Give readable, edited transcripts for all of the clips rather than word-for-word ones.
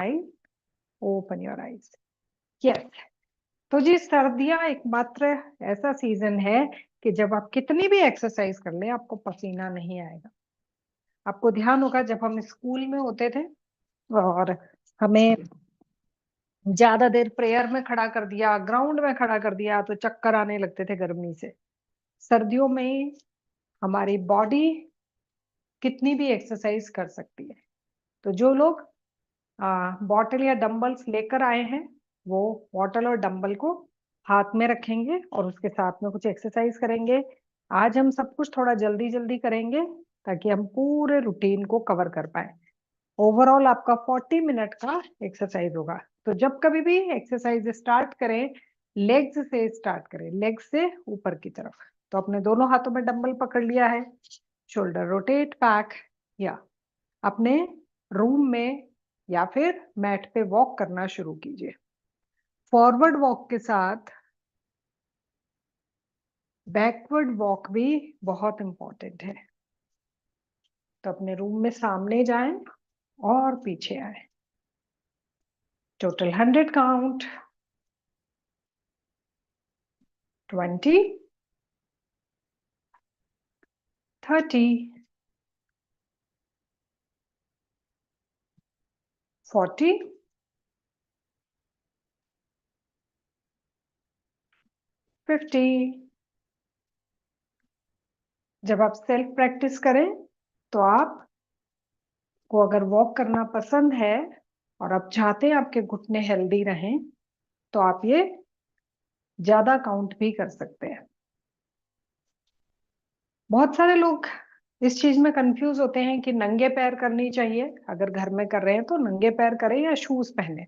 Smile, open your eyes. Yes. तो जी सर्दियां एकमात्र ऐसा सीजन है कि जब आप कितनी भी एक्सरसाइज कर ले आपको पसीना नहीं आएगा। आपको ध्यान होगा जब हम स्कूल में होते थे और हमें ज्यादा देर प्रेयर में खड़ा कर दिया, ग्राउंड में खड़ा कर दिया, तो चक्कर आने लगते थे गर्मी से। सर्दियों में हमारी बॉडी कितनी भी एक्सरसाइज कर सकती है। तो जो लोग बॉटल या डंबल्स लेकर आए हैं वो बॉटल और डंबल को हाथ में रखेंगे और उसके साथ में कुछ एक्सरसाइज करेंगे। आज हम सब कुछ थोड़ा जल्दी जल्दी करेंगे ताकि हम पूरे रूटीन को कवर कर पाए। ओवरऑल आपका 40 मिनट का एक्सरसाइज होगा। तो जब कभी भी एक्सरसाइज स्टार्ट करें, लेग्स से स्टार्ट करें, लेग्स से ऊपर की तरफ। तो अपने दोनों हाथों में डंबल पकड़ लिया है, शोल्डर रोटेट बैक, या अपने रूम में या फिर मैट पे वॉक करना शुरू कीजिए। फॉरवर्ड वॉक के साथ बैकवर्ड वॉक भी बहुत इंपॉर्टेंट है। तो अपने रूम में सामने जाएं और पीछे आए। Total 100 count, 20, 30, 40, 50। जब आप सेल्फ प्रैक्टिस करें तो आप को अगर वॉक करना पसंद है और आप चाहते हैं आपके घुटने हेल्दी रहें तो आप ये ज्यादा काउंट भी कर सकते हैं। बहुत सारे लोग इस चीज में कंफ्यूज होते हैं कि नंगे पैर करनी चाहिए। अगर घर में कर रहे हैं तो नंगे पैर करें या शूज पहने।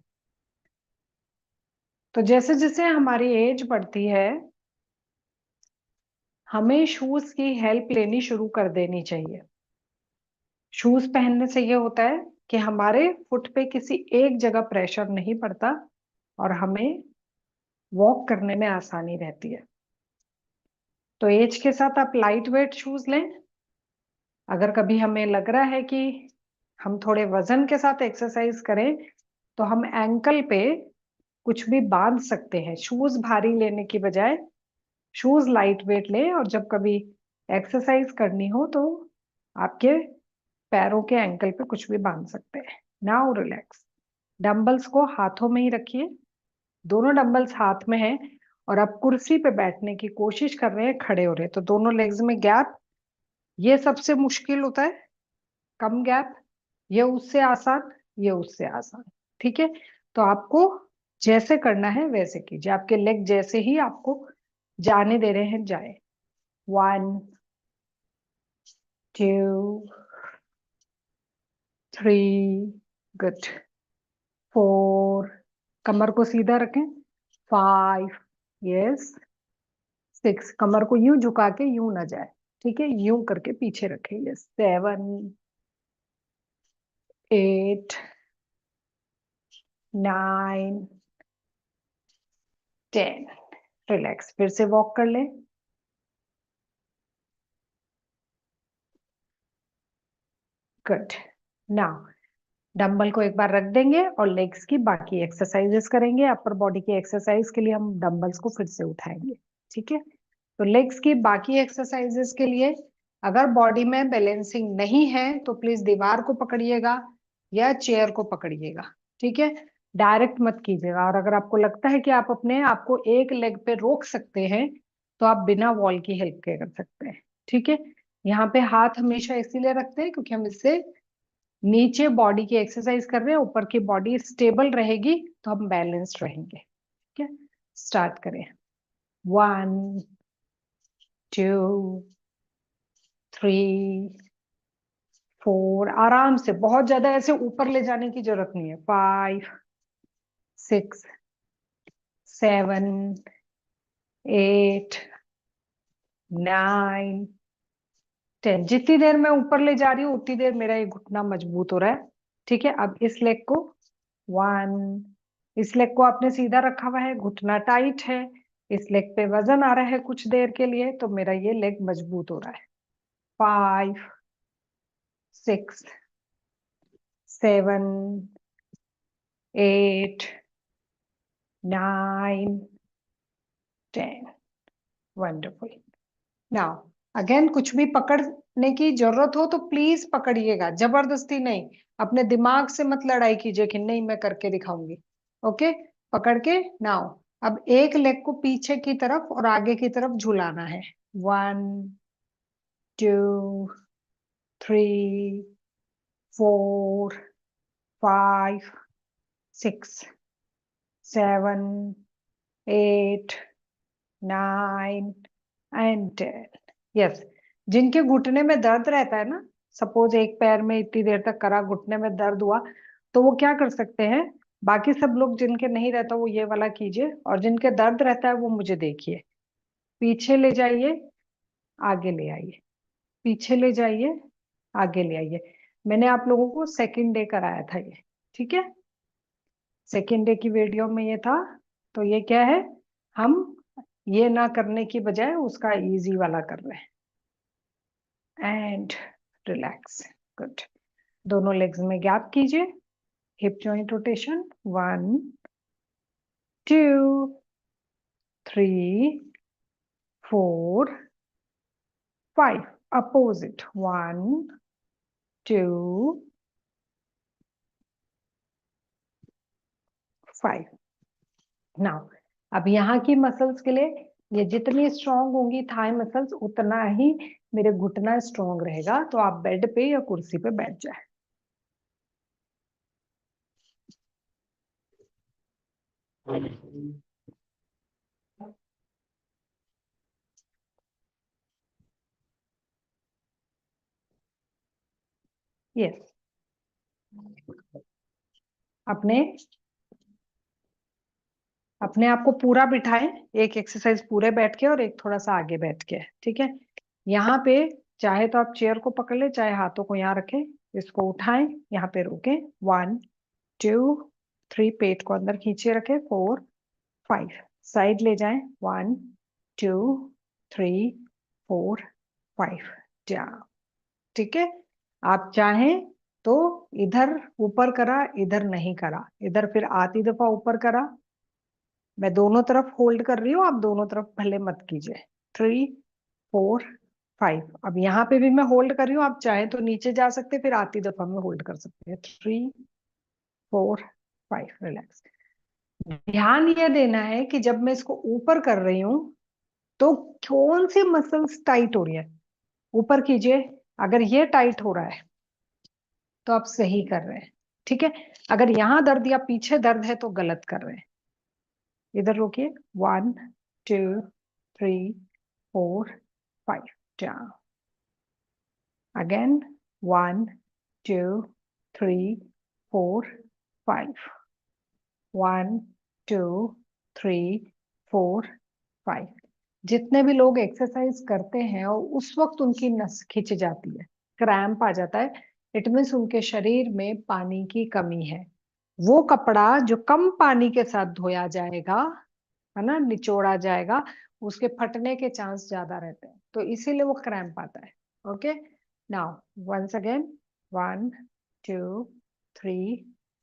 तो जैसे जैसे हमारी एज बढ़ती है हमें शूज की हेल्प लेनी शुरू कर देनी चाहिए। शूज पहनने से ये होता है कि हमारे फुट पे किसी एक जगह प्रेशर नहीं पड़ता और हमें वॉक करने में आसानी रहती है। तो एज के साथ आप लाइट वेट शूज लें। अगर कभी हमें लग रहा है कि हम थोड़े वजन के साथ एक्सरसाइज करें तो हम एंकल पे कुछ भी बांध सकते हैं। शूज भारी लेने की बजाय शूज लाइट वेट लें और जब कभी एक्सरसाइज करनी हो तो आपके पैरों के एंकल पे कुछ भी बांध सकते हैं। Now relax. डंबल्स को हाथों में ही रखिए। दोनों डंबल्स हाथ में हैं और आप कुर्सी पे बैठने की कोशिश कर रहे हैं, खड़े हो रहे हैं। तो दोनों लेग्स में गैप, ये सबसे मुश्किल होता है। कम गैप, ये उससे आसान, ये उससे आसान। ठीक है। तो आपको जैसे करना है वैसे कीजिए। आपके लेग जैसे ही आपको जाने दे रहे हैं जाए। 1, 2, 3, गुड। 4, कमर को सीधा रखें। 5, यस। 6, कमर को यूं झुका के यूं ना जाए, ठीक है, यूं करके पीछे रखें। यस। 7, 8, 9, 10। रिलैक्स। फिर से वॉक कर लें। गुड। नाउ डंबल को एक बार रख देंगे और लेग्स की बाकी एक्सरसाइजेस करेंगे। अपर बॉडी की एक्सरसाइज के लिए हम डंबल्स को फिर से उठाएंगे। ठीक है। तो लेग्स की बाकी एक्सरसाइजेस के लिए अगर बॉडी में बैलेंसिंग नहीं है तो प्लीज दीवार को पकड़िएगा या चेयर को पकड़िएगा। ठीक है। डायरेक्ट मत कीजिएगा। और अगर आपको लगता है कि आप अपने आप को एक लेग पे रोक सकते हैं तो आप बिना वॉल की हेल्प के कर सकते हैं। ठीक है। यहाँ पे हाथ हमेशा इसीलिए रखते हैं क्योंकि हम इससे नीचे बॉडी की एक्सरसाइज कर रहे हैं, ऊपर की बॉडी स्टेबल रहेगी तो हम बैलेंस्ड रहेंगे। ठीक है। स्टार्ट करें। 1, 2, 3, 4। आराम से, बहुत ज्यादा ऐसे ऊपर ले जाने की जरूरत नहीं है। 5, 6, 7, 8, 9, 10। जितनी देर मैं ऊपर ले जा रही हूँ उतनी देर मेरा ये घुटना मजबूत हो रहा है। ठीक है। अब इस लेग को 1, इस लेग को आपने सीधा रखा हुआ है, घुटना टाइट है, इस लेग पे वजन आ रहा है कुछ देर के लिए तो मेरा ये लेग मजबूत हो रहा है। 5, 6, 7, 8 9 10 वंडरफुल। नाउ अगेन कुछ भी पकड़ने की जरूरत हो तो प्लीज पकड़िएगा, जबरदस्ती नहीं। अपने दिमाग से मत लड़ाई कीजिए कि नहीं मैं करके दिखाऊंगी। ओके, पकड़ के नाउ अब एक लेग को पीछे की तरफ और आगे की तरफ झुलाना है। 1 2 3 4 5 6 7 8 9 एंड 10। यस, जिनके घुटने में दर्द रहता है ना, सपोज एक पैर में इतनी देर तक करा, घुटने में दर्द हुआ, तो वो क्या कर सकते हैं, बाकी सब लोग जिनके नहीं रहता वो ये वाला कीजिए, और जिनके दर्द रहता है वो मुझे देखिए। पीछे ले जाइए, आगे ले आइए, पीछे ले जाइए, आगे ले आइए। मैंने आप लोगों को सेकंड डे कराया था ये, ठीक है। सेकंड डे की वीडियो में ये था। तो ये क्या है, हम ये ना करने की बजाय उसका इजी वाला कर रहे हैं। And relax, good. दोनों लेग्स में गैप कीजिए, hip joint rotation 1 2 3 4 5, opposite 1 2 5। Now अब यहाँ की मसल्स के लिए, ये जितनी स्ट्रांग होंगी थाई मसल्स, उतना ही मेरे घुटना स्ट्रांग रहेगा। तो आप बेड पे या कुर्सी पे बैठ जाए। यस, अपने अपने आप को पूरा बिठाएं, एक एक्सरसाइज पूरे बैठ के और एक थोड़ा सा आगे बैठ के, ठीक है। यहाँ पे चाहे तो आप चेयर को पकड़ ले, चाहे हाथों को यहाँ रखें, इसको उठाएं, यहाँ पे रोकें। 1 2 3, पेट को अंदर खींचे रखें। 4 5, साइड ले जाएं। 1 2 3 4 5, जाओ, ठीक है। आप चाहें तो इधर ऊपर करा, इधर नहीं करा, इधर फिर आधी दफा ऊपर करा। मैं दोनों तरफ होल्ड कर रही हूँ, आप दोनों तरफ भले मत कीजिए। 3 4 5, अब यहाँ पे भी मैं होल्ड कर रही हूँ, आप चाहे तो नीचे जा सकते, फिर आती दफा में होल्ड कर सकते हैं। 3 4 5, रिलैक्स। ध्यान ये देना है कि जब मैं इसको ऊपर कर रही हूँ तो कौन सी मसल्स टाइट हो रही है, ऊपर कीजिए। अगर ये टाइट हो रहा है तो आप सही कर रहे हैं, ठीक है। अगर यहाँ दर्द या पीछे दर्द है तो गलत कर रहे हैं। इधर रोकिए। 1 2 3 4 5, down again। 1 2 3 4 5, 1 2 3 4 5। जितने भी लोग एक्सरसाइज करते हैं और उस वक्त उनकी नस खिंच जाती है, क्रैम्प आ जाता है, इट मीन्स उनके शरीर में पानी की कमी है। वो कपड़ा जो कम पानी के साथ धोया जाएगा, है ना, निचोड़ा जाएगा, उसके फटने के चांस ज्यादा रहते हैं, तो इसीलिए वो क्रैम्प आता है। Okay, now once again. 1 2 3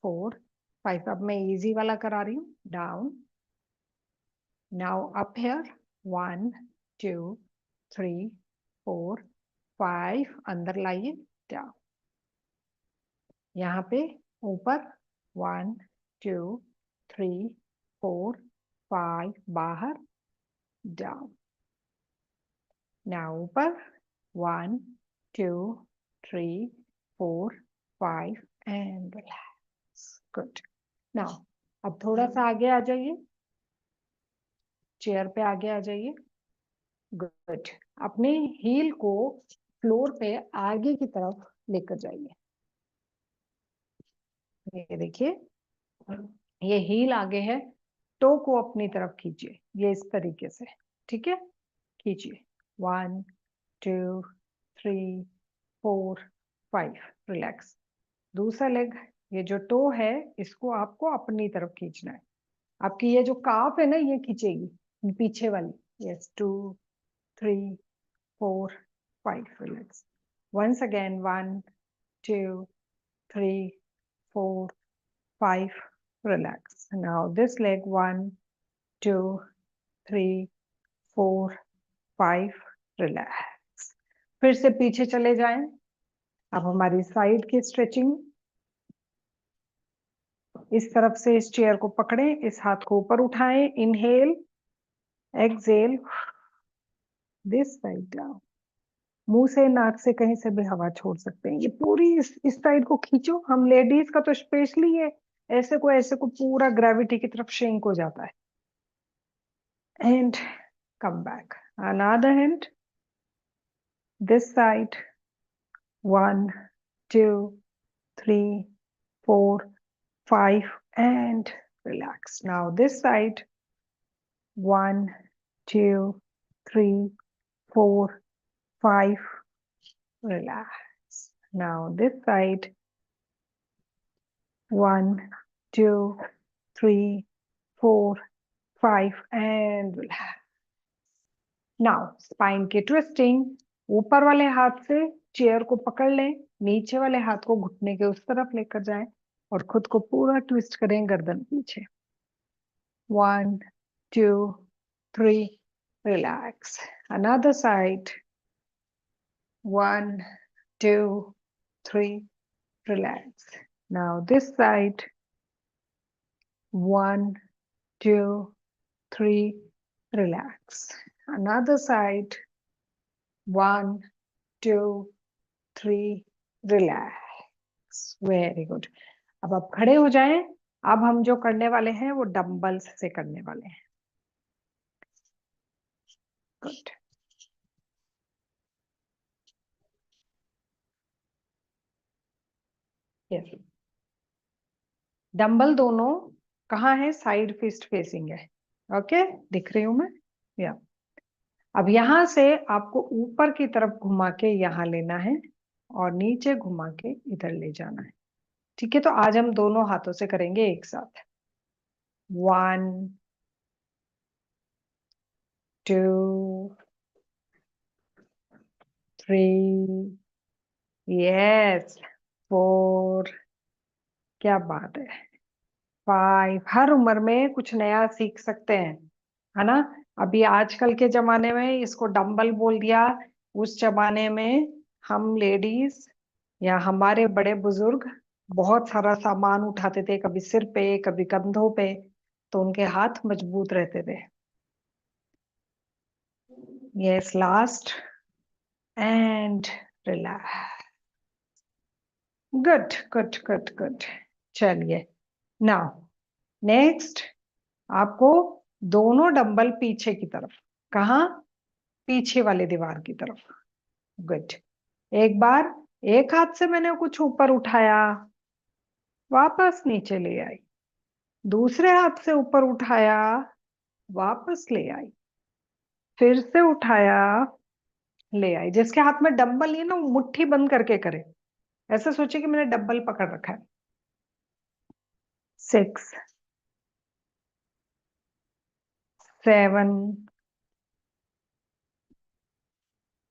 4 5, अब मैं इजी वाला करा रही हूँ। Down, now up here. 1 2 3 4 5, अंदर लाइए, डाउन। यहाँ पे ऊपर 1 2 3 4 5, बाहर, डाउन। नाउ ऊपर 1 2 3 4 5 एंड रिलैक्स, गुड। नाउ अब थोड़ा सा आगे आ जाइए, चेयर पे आगे आ जाइए, गुड। अपने हील को फ्लोर पे आगे की तरफ लेकर जाइए। ये देखिए, ये हील आगे है, टो को अपनी तरफ खींचिए, ये इस तरीके से, ठीक है। खींचिए। 1 2 3 4 5, रिलैक्स। दूसरा लेग, ये जो टो है इसको आपको अपनी तरफ खींचना है। आपकी ये जो काफ है ना, ये खींचेगी पीछे वाली। Yes, 2 3 4 5, relax. Once again 1 2 3 4 5, relax. Now this leg, 1, 2, 3, 4, 5, relax. फिर से पीछे चले जाएं. अब हमारी साइड की स्ट्रेचिंग. इस तरफ से इस चेयर को पकड़ें, इस हाथ को ऊपर उठाएं, inhale, exhale, this side down. मुंह से, नाक से, कहीं से भी हवा छोड़ सकते हैं. ये पूरी इस साइड को खींचो. हम लेडीज का तो स्पेशली है, ऐसे को पूरा ग्रेविटी की तरफ श्रिंक हो जाता है. And come back. Another hand, this side, 1, 2, 3, 4, 5, and relax. Now this side, 1, 2, 3, 4, 5, relax. Now this side, 1, 2, 3, 4, 5, and relax. Now spine की twisting. ऊपर वाले हाथ से चेयर को पकड़ लें, नीचे वाले हाथ को घुटने के उस तरफ लेकर जाएं और खुद को पूरा ट्विस्ट करें, गर्दन पीछे. 1, 2, 3, relax. Another side. 1, 2, 3, relax. Now this side. 1, 2, 3, relax. Another side. 1, 2, 3, relax. Very good. अब आप खड़े हो जाएं. अब हम जो करने वाले हैं वो डंबल्स से करने वाले हैं. गुड. यस. डंबल दोनों कहाँ है? साइड फिस्ट फेसिंग है. ओके, दिख रही हूं मैं? या. अब यहां से आपको ऊपर की तरफ घुमा के यहां लेना है और नीचे घुमा के इधर ले जाना है. ठीक है, तो आज हम दोनों हाथों से करेंगे एक साथ. 1, 2, 3, यस, 4, क्या बात है, 5. हर उम्र में कुछ नया सीख सकते हैं, है ना. अभी आजकल के जमाने में इसको डंबल बोल दिया. उस जमाने में हम लेडीज या हमारे बड़े बुजुर्ग बहुत सारा सामान उठाते थे, कभी सिर पे, कभी कंधों पे, तो उनके हाथ मजबूत रहते थे. Yes, last, and relax. Good good good good. चलिए, नाउ नेक्स्ट. आपको दोनों डंबल पीछे की तरफ. कहाँ? पीछे वाले दीवार की तरफ. गुड. एक बार एक हाथ से मैंने कुछ ऊपर उठाया, वापस नीचे ले आई. दूसरे हाथ से ऊपर उठाया, वापस ले आई. फिर से उठाया, ले आई. जिसके हाथ में डंबल नहीं है ना, वो मुट्ठी बंद करके करे. ऐसा सोचे कि मैंने डंबल पकड़ रखा है. 6, 7,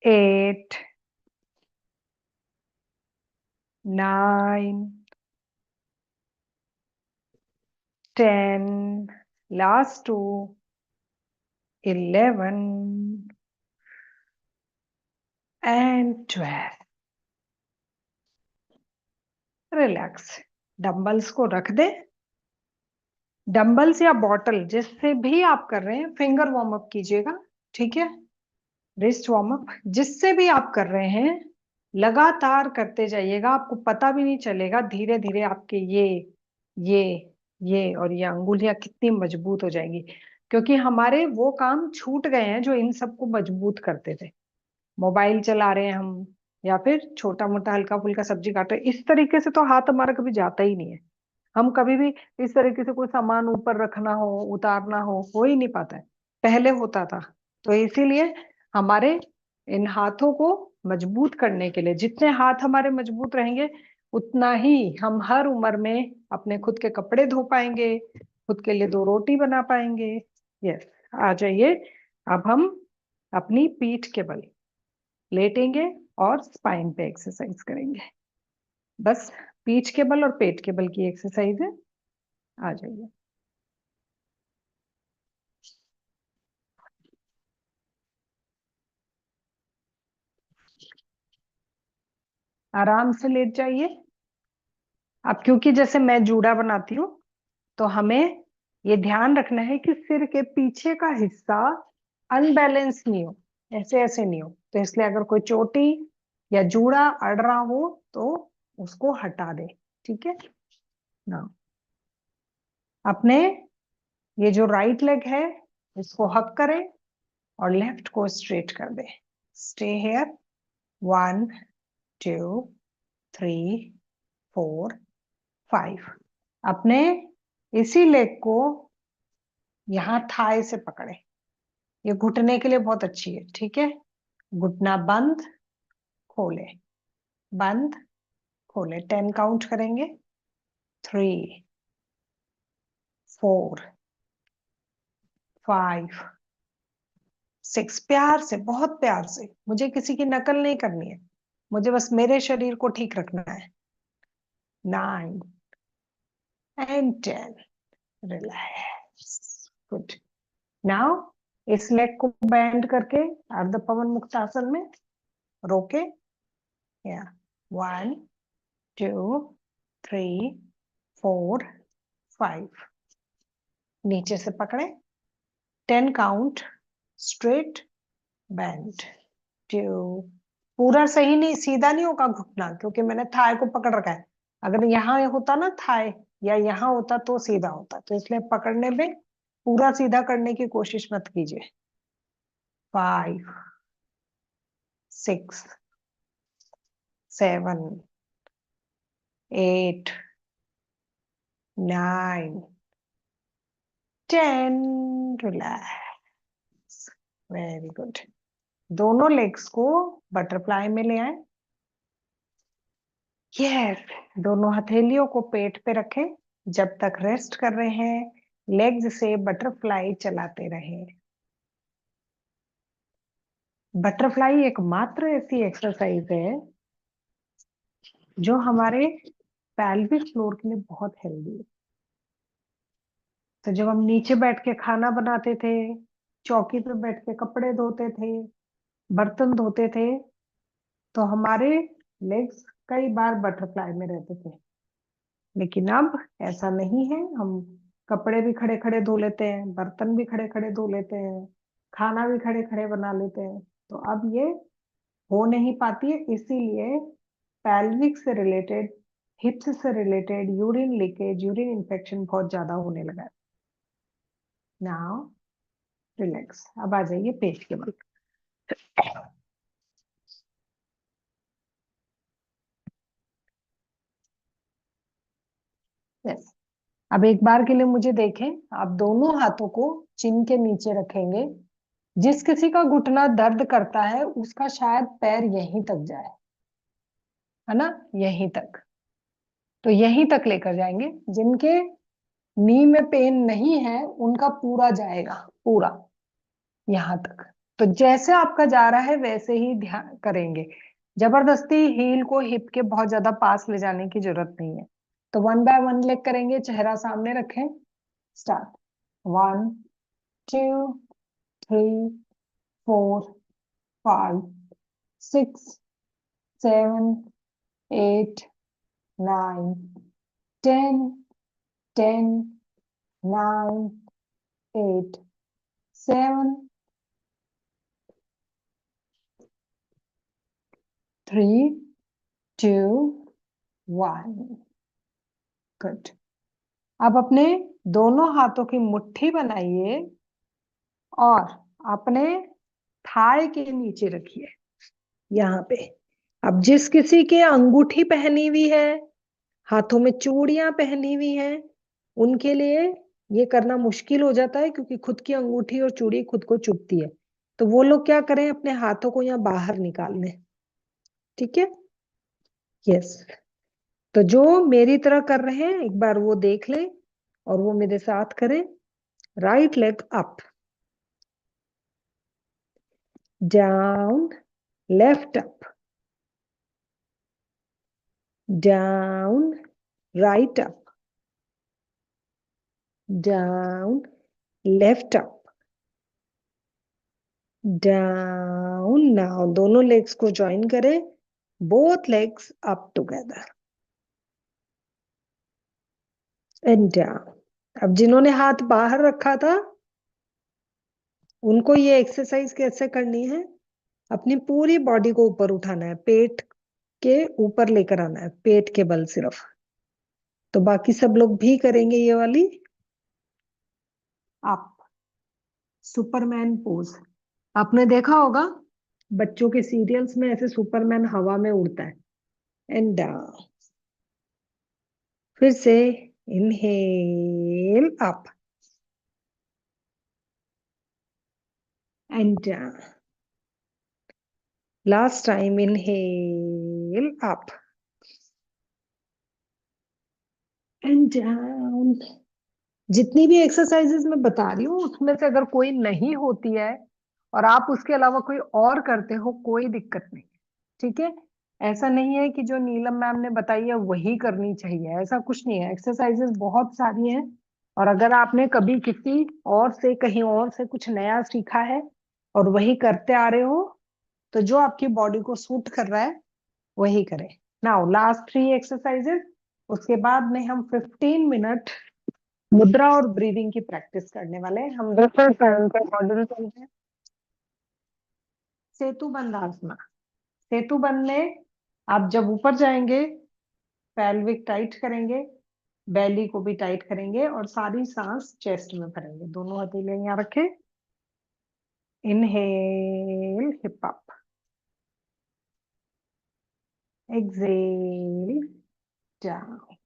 8, 9, 10, last 2, 11, and 12. रिलैक्स. डंबल्स को रख दे. डंबल्स या बॉटल, जिससे भी आप कर रहे हैं, फिंगर वार्म अप कीजिएगा. ठीक है, रिस्ट वार्म अप, जिससे भी आप कर रहे हैं लगातार करते जाइएगा. आपको पता भी नहीं चलेगा, धीरे धीरे आपके ये ये और ये अंगुलियां कितनी मजबूत हो जाएंगी. क्योंकि हमारे वो काम छूट गए हैं जो इन सबको मजबूत करते थे. मोबाइल चला रहे हैं हम, या फिर छोटा मोटा हल्का फुल्का सब्जी काट रहे हैं, इस तरीके से तो हाथ हमारा कभी जाता ही नहीं है. हम कभी भी इस तरीके से कोई सामान ऊपर रखना हो, उतारना हो ही नहीं पाता है. पहले होता था. तो इसीलिए हमारे इन हाथों को मजबूत करने के लिए, जितने हाथ हमारे मजबूत रहेंगे उतना ही हम हर उम्र में अपने खुद के कपड़े धो पाएंगे, खुद के लिए 2 रोटी बना पाएंगे. यस. आ जाइए. अब हम अपनी पीठ के बल लेटेंगे और स्पाइन पे एक्सरसाइज करेंगे. बस पीठ के बल और पेट के बल की एक्सरसाइज है. आ जाइए। आराम से लेट जाइए। अब क्योंकि जैसे मैं जूड़ा बनाती हूँ, तो हमें ये ध्यान रखना है कि सिर के पीछे का हिस्सा अनबैलेंस नहीं हो, ऐसे ऐसे नहीं हो। तो इसलिए अगर कोई चोटी या जूड़ा अड़ रहा हो तो उसको हटा दे। ठीक है ना। अपने ये जो राइट लेग है इसको हक करें और लेफ्ट को स्ट्रेट कर दे। Stay here. 1 2 3 4 5। अपने इसी लेग को यहाँ थाई से पकड़े। ये घुटने के लिए बहुत अच्छी है। ठीक है, घुटना बंद खोले, बंद खोले। 10 काउंट करेंगे। 3 4 5 6। प्यार से, बहुत प्यार से, मुझे किसी की नकल नहीं करनी है, मुझे बस मेरे शरीर को ठीक रखना है। 9 and 10। रिलैक्स। गुड। नाउ इस लेग को बैंड करके अर्ध पवन मुक्त आसन में रोके। या 1 2 3 4 5। नीचे से पकड़े। 10 काउंट। Straight band. 2। पूरा सही नहीं, सीधा नहीं होगा घुटना, क्योंकि मैंने थाई को पकड़ रखा है। अगर यहाँ होता ना थाई, या यहाँ होता तो सीधा होता, तो इसलिए पकड़ने में पूरा सीधा करने की कोशिश मत कीजिए। 5 6 7 8 9 10। रिलैक्स। Very good. दोनों लेग्स को बटरफ्लाई में ले आए। यस। दोनों हथेलियों को पेट पे रखें। जब तक रेस्ट कर रहे हैं लेग्स से बटरफ्लाई चलाते रहें। बटरफ्लाई एकमात्र ऐसी एक्सरसाइज है जो हमारे पैल्विक फ्लोर के लिए बहुत हेल्दी है। तो जब हम नीचे बैठ के खाना बनाते थे, चौकी पे बैठ के कपड़े धोते थे, बर्तन धोते थे, तो हमारे लेग्स कई बार बटरफ्लाई में रहते थे। लेकिन अब ऐसा नहीं है। हम कपड़े भी खड़े खड़े धो लेते हैं, बर्तन भी खड़े खड़े धो लेते हैं, खाना भी खड़े खड़े बना लेते हैं। तो अब ये हो नहीं पाती है। इसीलिए पैल्विक से रिलेटेड, हिप्स से related urine leakage, urine infection बहुत ज्यादा होने लगा है। Now relax. अब आ जाइए पेट के बल। यस। अब एक बार के लिए मुझे देखें। आप दोनों हाथों को चिन के नीचे रखेंगे। जिस किसी का घुटना दर्द करता है उसका शायद पैर यहीं तक जाए, है ना, यहीं तक। तो यहीं तक लेकर जाएंगे। जिनके नी में पेन नहीं है उनका पूरा जाएगा, पूरा यहां तक। तो जैसे आपका जा रहा है वैसे ही ध्यान करेंगे। जबरदस्ती हील को हिप के बहुत ज्यादा पास ले जाने की जरूरत नहीं है। तो 1 बाय 1 लेग करेंगे। चेहरा सामने रखें। स्टार्ट। 1 2 3 4 5 6 7 8 9 10 10 9 8 7 3 2 1। गुड। अब अपने दोनों हाथों की मुट्ठी बनाइए और अपने थाई के नीचे रखिए, यहाँ पे। अब जिस किसी के अंगूठी पहनी हुई है, हाथों में चूड़ियां पहनी हुई हैं, उनके लिए ये करना मुश्किल हो जाता है, क्योंकि खुद की अंगूठी और चूड़ी खुद को चुभती है। तो वो लोग क्या करें, अपने हाथों को यहाँ बाहर निकाल लें। ठीक है। यस। तो जो मेरी तरह कर रहे हैं एक बार वो देख लें और वो मेरे साथ करें। Right leg up, down, left up, down, right up, down, left up, down. Now दोनों लेग्स को ज्वाइन करें, both legs up together and down. अब जिन्होंने हाथ बाहर रखा था उनको ये एक्सरसाइज कैसे करनी है, अपनी पूरी बॉडी को ऊपर उठाना है, पेट के ऊपर लेकर आना है, पेट के बल सिर्फ। तो बाकी सब लोग भी करेंगे ये वाली अप, सुपरमैन पोज। आपने देखा होगा बच्चों के सीरियल्स में ऐसे सुपरमैन हवा में उड़ता है। एंड डाउन, फिर से inhale up and down, last time inhale up and down. जितनी भी एक्सरसाइजेस मैं बता रही हूँ उसमें से अगर कोई नहीं होती है और आप उसके अलावा कोई और करते हो, कोई दिक्कत नहीं, ठीक है। ऐसा नहीं है कि जो नीलम मैम ने बताई है वही करनी चाहिए, ऐसा कुछ नहीं है। एक्सरसाइजेस बहुत सारी हैं और अगर आपने कभी किसी और से कहीं और से कुछ नया सीखा है और वही करते आ रहे हो, तो जो आपकी बॉडी को सूट कर रहा है वही करें। नाउ लास्ट 3 एक्सरसाइजेस, उसके बाद में हम 15 मिनट मुद्रा और ब्रीदिंग की प्रैक्टिस करने वाले हैं। हम दूसरे टर्न के अकॉर्डिंग चलते हैं। सेतु बंद आसना। सेतु बंद में आप जब ऊपर जाएंगे पेल्विक टाइट करेंगे, बेली को भी टाइट करेंगे और सारी सांस चेस्ट में भरेंगे। दोनों हथेलियां यहाँ रखें, inhale hip up, exhale down,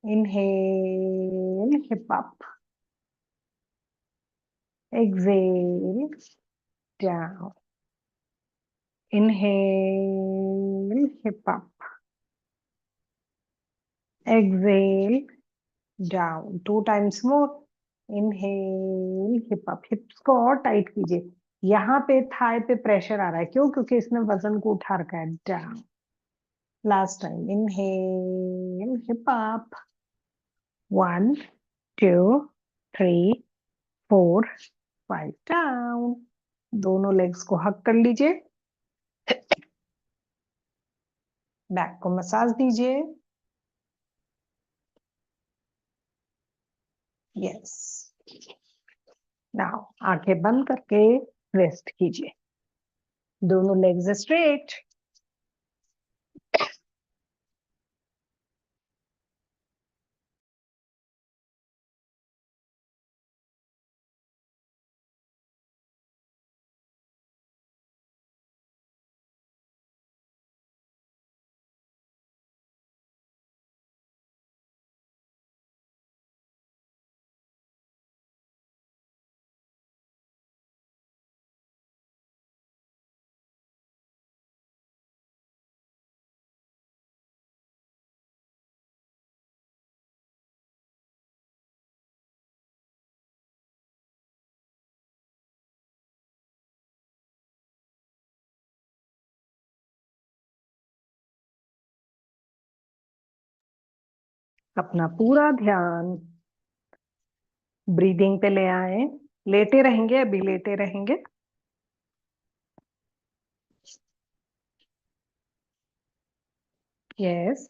inhale hip up, exhale down, inhale hip up, exhale down, 2 times more, inhale hip up। हिप्स को और टाइट कीजिए, यहाँ पे थाई पे प्रेशर आ रहा है, क्यों? क्योंकि इसने वजन को उठा रखा है। Down, last time inhale hip up, 1 2 3 4 5 down. दोनों लेग्स को हक कर लीजिए, बैक को मसाज दीजिए। यस, नाउ आंखें बंद करके रेस्ट कीजिए, दोनों लेग्स स्ट्रेट। अपना पूरा ध्यान ब्रीदिंग पे ले आए। लेटे रहेंगे, अभी लेटे रहेंगे। यस,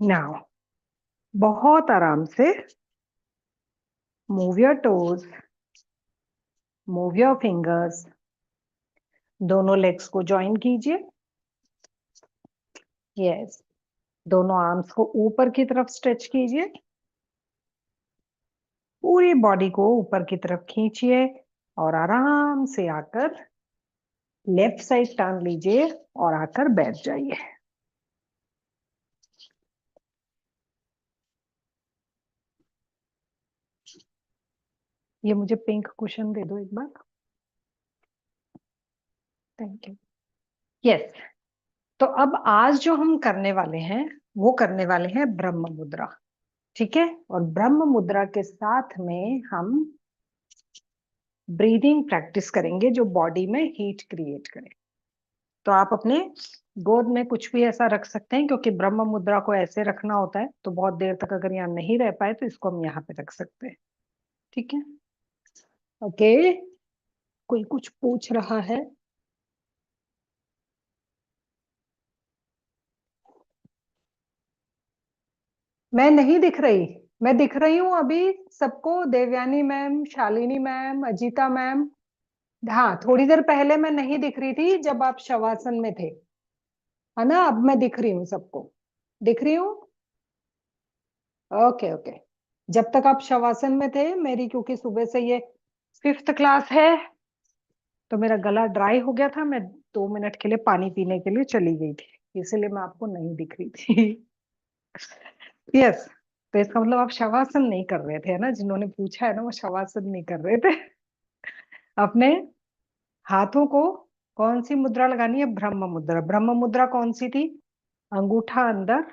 नाउ बहुत आराम से move your toes, move your fingers, दोनों लेग्स को ज्वाइन कीजिए। यस, दोनों आर्म्स को ऊपर की तरफ स्ट्रेच कीजिए, पूरी बॉडी को ऊपर की तरफ खींचिए और आराम से आकर लेफ्ट साइड टर्न लीजिए और आकर बैठ जाइए। ये मुझे पिंक कुशन दे दो एक बार, थैंक यू। यस, तो अब आज जो हम करने वाले हैं वो करने वाले हैं ब्रह्म मुद्रा, ठीक है। और ब्रह्म मुद्रा के साथ में हम ब्रीदिंग प्रैक्टिस करेंगे जो बॉडी में हीट क्रिएट करे। तो आप अपने गोद में कुछ भी ऐसा रख सकते हैं, क्योंकि ब्रह्म मुद्रा को ऐसे रखना होता है, तो बहुत देर तक अगर यहाँ नहीं रह पाए तो इसको हम यहाँ पे रख सकते हैं। ठीक है, ओके। कोई कुछ पूछ रहा है? मैं नहीं दिख रही? मैं दिख रही हूँ अभी सबको, Devyani ma'am, Shalini ma'am, Ajita ma'am. हाँ, थोड़ी देर पहले मैं नहीं दिख रही थी जब आप शवासन में थे, है ना? अब मैं दिख रही हूँ सबको, दिख रही हूँ। Okay okay. जब तक आप शवासन में थे मेरी, क्योंकि सुबह से ये फिफ्थ क्लास है, तो मेरा गला ड्राई हो गया था, मैं 2 मिनट के लिए पानी पीने के लिए चली गई थी, इसलिए मैं आपको नहीं दिख रही थी। यस। तो इसका मतलब आप शवासन नहीं कर रहे थे, है ना? जिन्होंने पूछा है ना, वो शवासन नहीं कर रहे थे। अपने हाथों को कौन सी मुद्रा लगानी है? ब्रह्म मुद्रा। ब्रह्म मुद्रा कौन सी थी? अंगूठा अंदर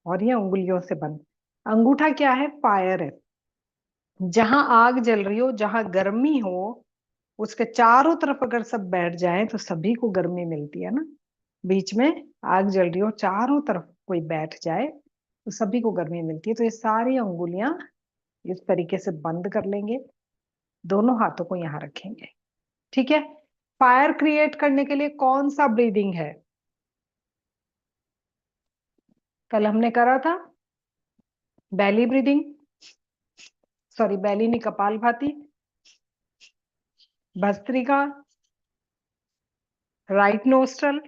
और ये उंगलियों से बंद। अंगूठा क्या है? फायर है। जहां आग जल रही हो, जहां गर्मी हो, उसके चारों तरफ अगर सब बैठ जाए तो सभी को गर्मी मिलती है ना। बीच में आग जल रही हो, चारों तरफ कोई बैठ जाए तो सभी को गर्मी मिलती है। तो ये सारी अंगुलियां इस तरीके से बंद कर लेंगे, दोनों हाथों को यहाँ रखेंगे। ठीक है। फायर क्रिएट करने के लिए कौन सा ब्रीदिंग है? कल हमने करा था बैली ब्रीदिंग, सॉरी बैली नहीं, कपालभाति, भस्त्रिका, राइट नोस्ट्रल।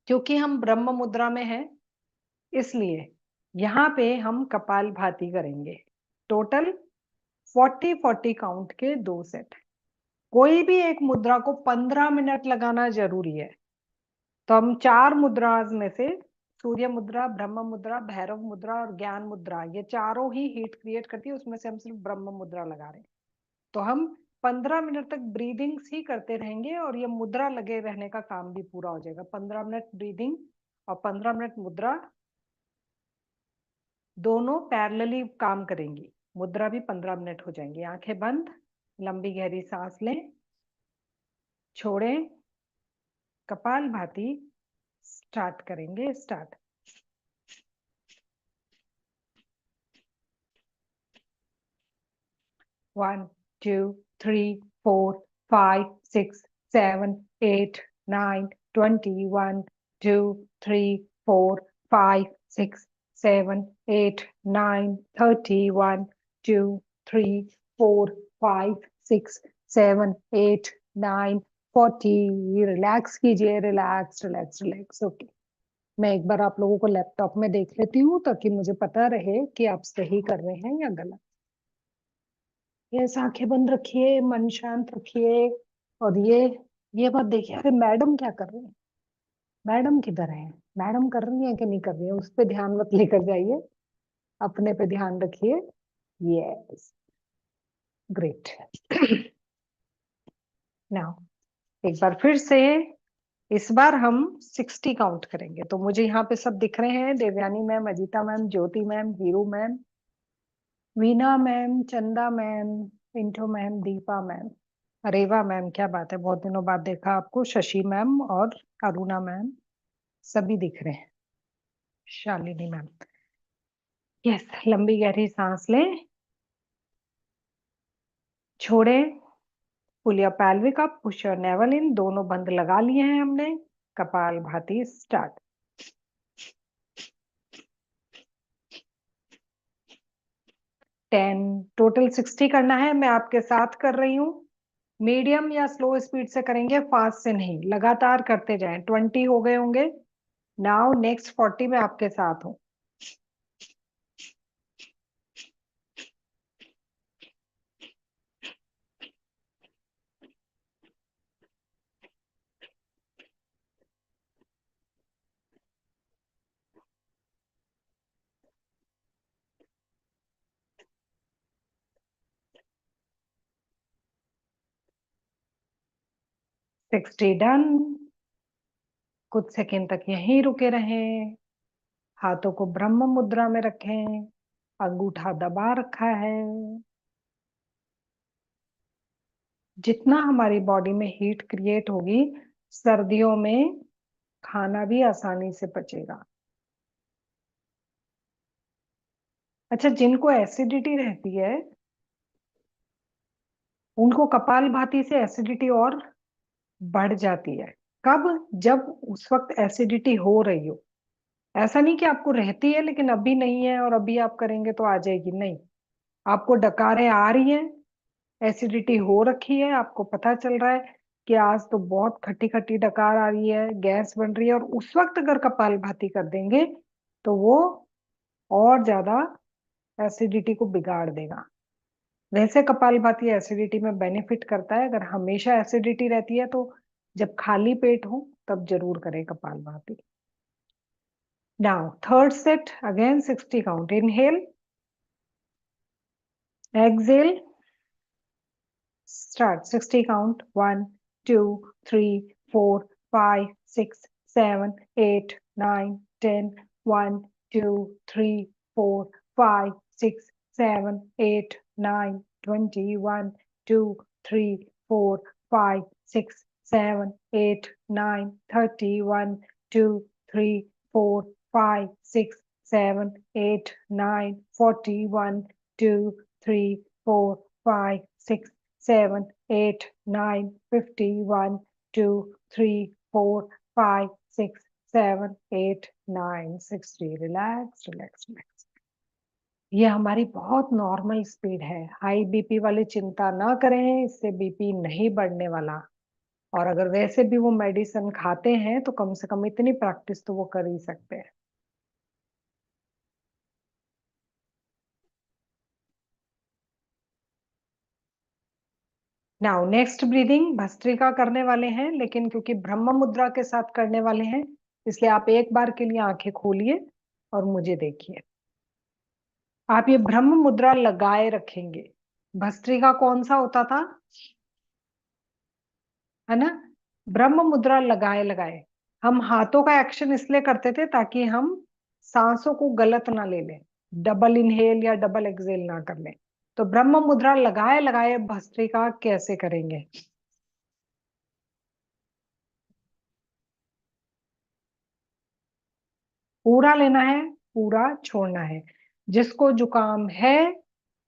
क्योंकि हम ब्रह्म मुद्रा में हैं, इसलिए यहाँ पे हम कपालभाति करेंगे। टोटल 40-40 काउंट के 2 सेट। कोई भी एक मुद्रा को 15 मिनट लगाना जरूरी है। तो हम 4 मुद्राज में से सूर्य मुद्रा, ब्रह्म मुद्रा, भैरव मुद्रा और ज्ञान मुद्रा, ये चारों ही हीट क्रिएट करती है, उसमें से हम सिर्फ ब्रह्म मुद्रा लगा रहे हैं। तो हम 15 मिनट तक ब्रीदिंग्स ही करते रहेंगे और ये मुद्रा लगे रहने का काम भी पूरा हो जाएगा। 15 मिनट ब्रीदिंग और 15 मिनट मुद्रा, दोनों पैरेलली काम करेंगी। मुद्रा भी 15 मिनट हो जाएंगी। आंखें बंद, लंबी गहरी सांस लें, छोड़ें, कपाल भाती स्टार्ट करेंगे। स्टार्ट। 1 2 3 4 5 6 7 8 9 21 2 3 4 5 6 7 8 9 31 2 3 4 5 6 7 8 9 40। रिलैक्स कीजिए, रिलैक्स रिलैक्स रिलैक्स। ओके। मैं एक बार आप लोगों को लैपटॉप में देख लेती हूँ ताकि मुझे पता रहे कि आप सही कर रहे हैं या गलत। यस, आंखें बंद रखिए, मन शांत रखिए। और ये बात देखिए, अरे मैडम क्या कर रही है? मैडम किधर है? मैडम कर रही है कि नहीं कर रही है, उस पर ध्यान मत लेकर जाइए, अपने पे ध्यान रखिए। Yes, great. नाउ एक बार फिर से, इस बार हम 60 काउंट करेंगे। तो मुझे यहाँ पे सब दिख रहे हैं, Devyani ma'am, Ajita ma'am, Jyoti ma'am, Veeru ma'am, Veena ma'am, Chanda ma'am, Pinto ma'am, Deepa ma'am, Reva ma'am, क्या बात है, बहुत दिनों बाद देखा आपको, शशि मैम और अरुणा मैम, सभी दिख रहे हैं, शालिनी मैम। यस, लंबी गहरी सांस लें, छोड़ें, pull your pelvic up, push your navel in, दोनों बंद लगा लिए हैं हमने। कपाल भाती स्टार्ट। 10। टोटल 60 करना है, मैं आपके साथ कर रही हूँ। मीडियम या स्लो स्पीड से करेंगे, फास्ट से नहीं, लगातार करते जाएं। 20 हो गए होंगे। नाउ नेक्स्ट 40 में आपके साथ हूँ। Sixty done. कुछ सेकंड तक यहीं रुके रहें, हाथों को ब्रह्म मुद्रा में रखें, अंगूठा दबा रखा है। जितना हमारी बॉडी में हीट क्रिएट होगी सर्दियों में, खाना भी आसानी से पचेगा। अच्छा, जिनको एसिडिटी रहती है उनको कपालभाति से एसिडिटी और बढ़ जाती है। कब? जब उस वक्त एसिडिटी हो रही हो। ऐसा नहीं कि आपको रहती है लेकिन अभी नहीं है और अभी आप करेंगे तो आ जाएगी, नहीं। आपको डकारें आ रही हैं, एसिडिटी हो रखी है, आपको पता चल रहा है कि आज तो बहुत खट्टी खट्टी डकार आ रही है, गैस बन रही है, और उस वक्त अगर कपालभाति कर देंगे तो वो और ज्यादा एसिडिटी को बिगाड़ देगा। वैसे कपालभाति एसिडिटी में बेनिफिट करता है। अगर हमेशा एसिडिटी रहती है तो जब खाली पेट हो तब जरूर करें kapalbhati. Now third set, again 60 count. Inhale, exhale, start. 60 count. 1 2 3 4 5 6 7 8 9 10। 1 2 3 4 5 6 7 8 9 20। 1 2 3 4 5 6 7 8 9 30। 1 2 3 4 5 6 7 8 9 40। 1 2 3 4 5 6 7 8 9 50। 1 2 3 4 5 6 7 8 9 60। Relax relax relax. ये हमारी बहुत नॉर्मल स्पीड है। हाई बीपी वाले चिंता ना करें, इससे बीपी नहीं बढ़ने वाला। और अगर वैसे भी वो मेडिसिन खाते हैं तो कम से कम इतनी प्रैक्टिस तो वो कर ही सकते हैं। नाउ नेक्स्ट ब्रीदिंग भस्त्रिका करने वाले हैं, लेकिन क्योंकि ब्रह्म मुद्रा के साथ करने वाले हैं इसलिए आप एक बार के लिए आंखें खोलिए और मुझे देखिए। आप ये ब्रह्म मुद्रा लगाए रखेंगे। भस्त्रिका कौन सा होता था, है ना? ब्रह्म मुद्रा लगाए लगाए। हम हाथों का एक्शन इसलिए करते थे ताकि हम सांसों को गलत ना ले लें, डबल इनहेल या डबल एक्सहेल ना कर लें। तो ब्रह्म मुद्रा लगाए लगाए भस्त्रिका कैसे करेंगे? पूरा लेना है, पूरा छोड़ना है। जिसको जुकाम है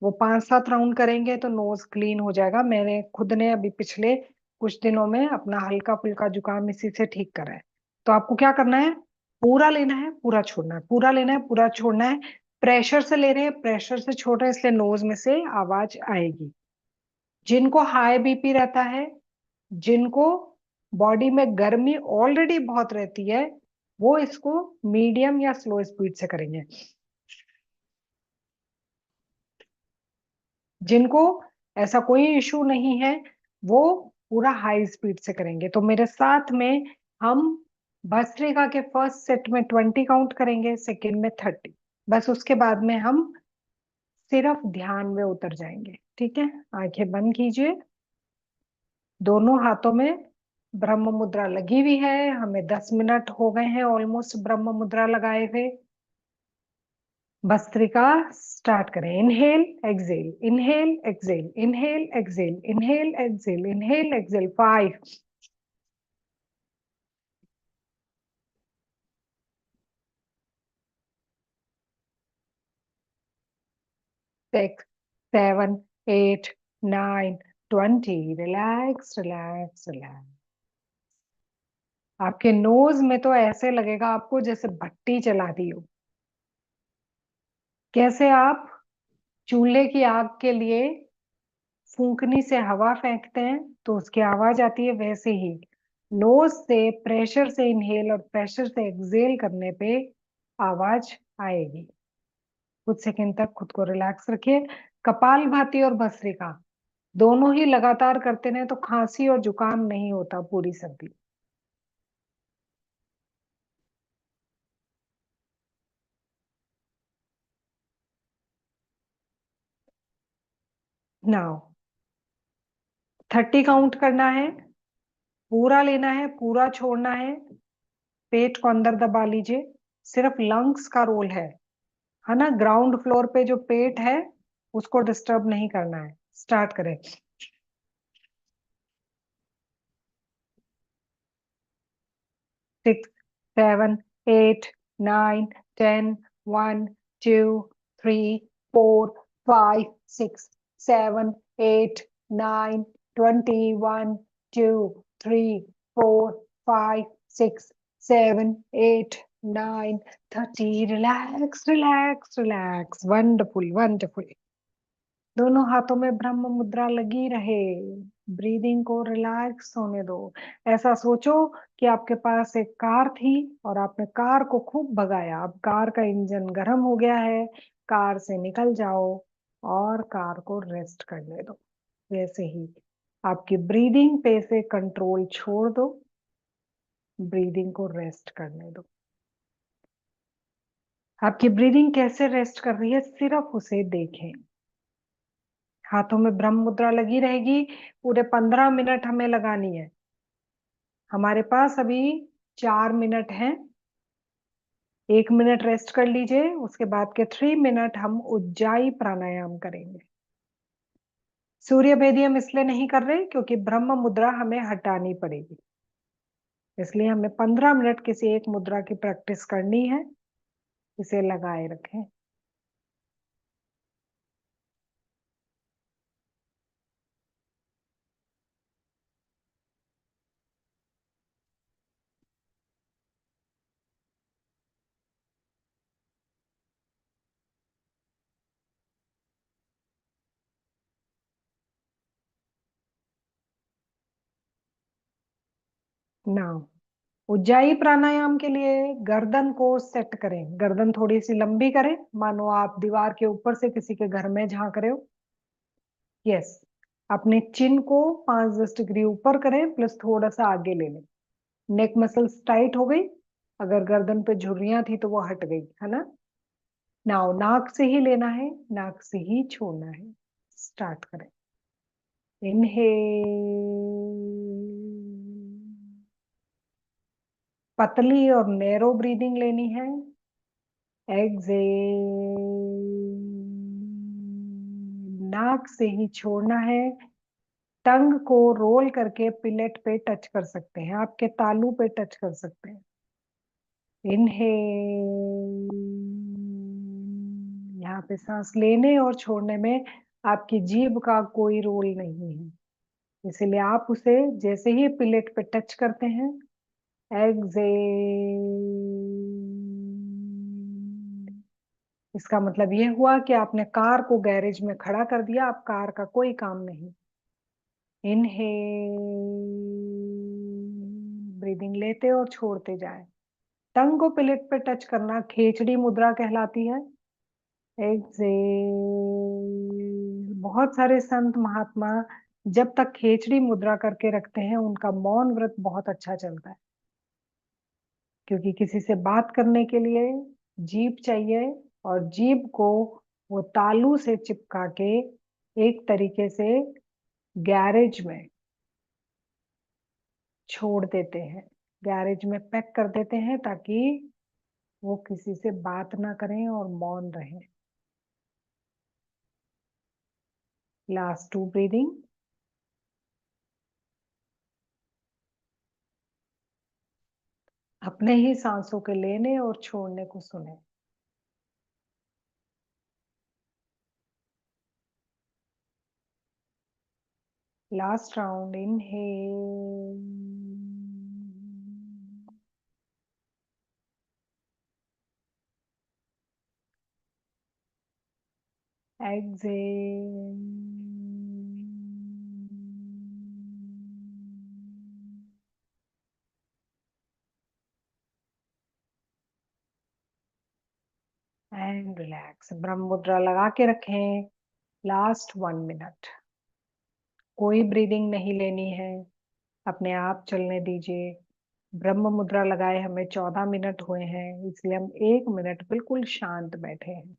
वो 5-7 राउंड करेंगे तो नोज क्लीन हो जाएगा। मैंने खुद ने अभी पिछले कुछ दिनों में अपना हल्का फुल्का जुकाम इसी से ठीक करा है। तो आपको क्या करना है? पूरा लेना है, पूरा छोड़ना है, पूरा लेना है, पूरा छोड़ना है। प्रेशर से ले रहे हैं, प्रेशर से छोड़ रहे हैं, इसलिए नोज में से आवाज आएगी। जिनको हाई बीपी रहता है, जिनको बॉडी में गर्मी ऑलरेडी बहुत रहती है, वो इसको मीडियम या स्लो स्पीड से करेंगे। जिनको ऐसा कोई इशू नहीं है वो पूरा हाई स्पीड से करेंगे। तो मेरे साथ में हम भस्त्रिका के फर्स्ट सेट में 20 काउंट करेंगे, सेकंड में 30। बस उसके बाद में हम सिर्फ ध्यान में उतर जाएंगे। ठीक है, आंखें बंद कीजिए। दोनों हाथों में ब्रह्म मुद्रा लगी हुई है। हमें 10 मिनट हो गए हैं ऑलमोस्ट ब्रह्म मुद्रा लगाए हुए। भस्त्रिका स्टार्ट करें। Inhale exhale, inhale exhale, inhale exhale, inhale exhale, inhale exhale. 5 6 7 8 9 20। Relax relax relax. आपके नोज में तो ऐसे लगेगा आपको जैसे भट्टी चला दी हो। कैसे आप चूल्हे की आग के लिए फूंकनी से हवा फेंकते हैं तो उसकी आवाज आती है, वैसे ही नोज से प्रेशर से इनहेल और प्रेशर से एक्सेल करने पे आवाज आएगी। कुछ सेकंड तक खुद को रिलैक्स रखिए। कपालभाति और भस्त्रिका दोनों ही लगातार करते रहे तो खांसी और जुकाम नहीं होता पूरी सर्दी। नाउ 30 काउंट करना है, पूरा लेना है, पूरा छोड़ना है। पेट को अंदर दबा लीजिए। सिर्फ लंग्स का रोल है ना? ग्राउंड फ्लोर पे जो पेट है उसको डिस्टर्ब नहीं करना है। स्टार्ट करें। 6 7, 8, 9, 10, 1, 2, 3, 4, 5, 6, 7, 8, 9, 20, 1, 2, 3, 4, 5, 6, 7, 8, 9, 30. Relax, relax, relax. Wonderful, wonderful. दोनों हाथों में ब्रह्म मुद्रा लगी रहे। ब्रीदिंग को रिलैक्स होने दो। ऐसा सोचो कि आपके पास एक कार थी और आपने कार को खूब भगाया। अब कार का इंजन गर्म हो गया है। कार से निकल जाओ और कार को रेस्ट करने दो। वैसे ही आपकी ब्रीदिंग पे से कंट्रोल छोड़ दो। ब्रीदिंग को रेस्ट करने दो। आपकी ब्रीदिंग कैसे रेस्ट कर रही है सिर्फ उसे देखें। हाथों में ब्रह्म मुद्रा लगी रहेगी। पूरे 15 मिनट हमें लगानी है। हमारे पास अभी 4 मिनट हैं। 1 मिनट रेस्ट कर लीजिए। उसके बाद के 3 मिनट हम उज्जाई प्राणायाम करेंगे। सूर्य भेदी हम इसलिए नहीं कर रहे क्योंकि ब्रह्म मुद्रा हमें हटानी पड़ेगी। इसलिए हमें 15 मिनट किसी एक मुद्रा की प्रैक्टिस करनी है। इसे लगाए रखें। नाउ उज्जाई प्राणायाम के लिए गर्दन को सेट करें। गर्दन थोड़ी सी लंबी करें, मानो आप दीवार के ऊपर से किसी के घर में झांक रहे हो। यस। अपने चिन को 5-10 डिग्री ऊपर करें, प्लस थोड़ा सा आगे ले लें। नेक मसल्स टाइट हो गई। अगर गर्दन पे झुर्रियां थी तो वो हट गई है ना। नाउ नाक से ही लेना है, नाक से ही छोड़ना है। स्टार्ट करें। इनहेल। पतली और नैरो ब्रीदिंग लेनी है। एक्सेल। नाक से ही छोड़ना है। टंग को रोल करके पिलेट पे टच कर सकते हैं, आपके तालू पे टच कर सकते हैं। इनहेल। यहाँ पे सांस लेने और छोड़ने में आपकी जीभ का कोई रोल नहीं है। इसीलिए आप उसे जैसे ही पिलेट पे टच करते हैं, एक्सेल। इसका मतलब ये हुआ कि आपने कार को गैरेज में खड़ा कर दिया। अब कार का कोई काम नहीं। इनहेल। ब्रीदिंग लेते और छोड़ते जाए। टंग को पिलेट पे टच करना खेचड़ी मुद्रा कहलाती है। एक्सेल। बहुत सारे संत महात्मा जब तक खेचड़ी मुद्रा करके रखते हैं उनका मौन व्रत बहुत अच्छा चलता है। क्योंकि किसी से बात करने के लिए जीभ चाहिए और जीभ को वो तालू से चिपका के एक तरीके से गैरेज में छोड़ देते हैं। गैरेज में पैक कर देते हैं ताकि वो किसी से बात ना करें और मौन रहें। Last 2 breathing. अपने ही सांसों के लेने और छोड़ने को सुने। Last round. Inhale. Exhale. And relax. ब्रह्म मुद्रा लगा के रखें। Last 1 minute. कोई ब्रीदिंग नहीं लेनी है। अपने आप चलने दीजिए। ब्रह्म मुद्रा लगाए हमें 14 मिनट हुए हैं, इसलिए हम 1 मिनट बिल्कुल शांत बैठे हैं।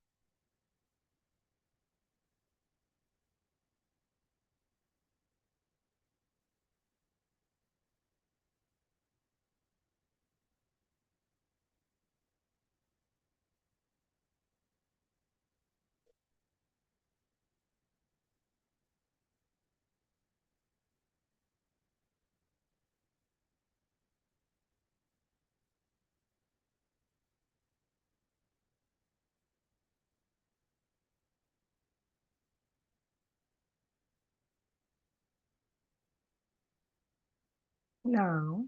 नाउ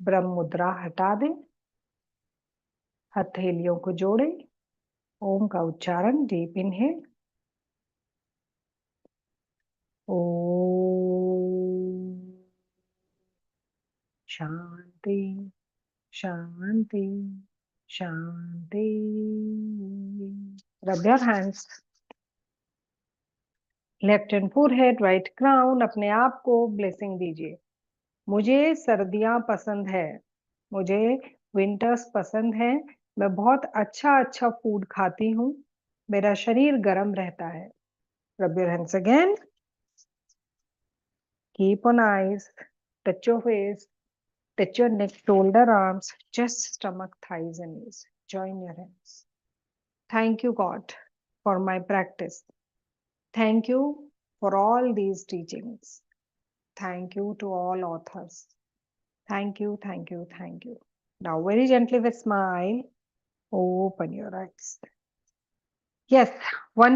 ब्रह्म मुद्रा हटा दें, हथेलियों को जोड़े, ओम का उच्चारण, deep inhale, O, Shanti Shanti Shanti. Rub your hands, left hand forehead, right crown. अपने आप को ब्लेसिंग दीजिए। मुझे सर्दियां पसंद है, मुझे विंटर्स पसंद है, मैं बहुत अच्छा अच्छा फूड खाती हूँ, मेरा शरीर गर्म रहता है। Rub your hands again, keep on eyes, touch your face, touch your neck, shoulder, arms, chest, stomach, thighs, and knees. Join your hands. Thank you, God, for my practice. Thank you for all these teachings. Thank you to all authors. Thank you, thank you, thank you. Now, very gently with smile, open your eyes. Yes, one